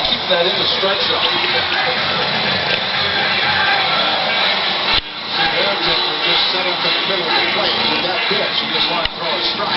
keep that in the strike zone. Just set up in the middle of the plate with that pitch. You just want to throw a strike.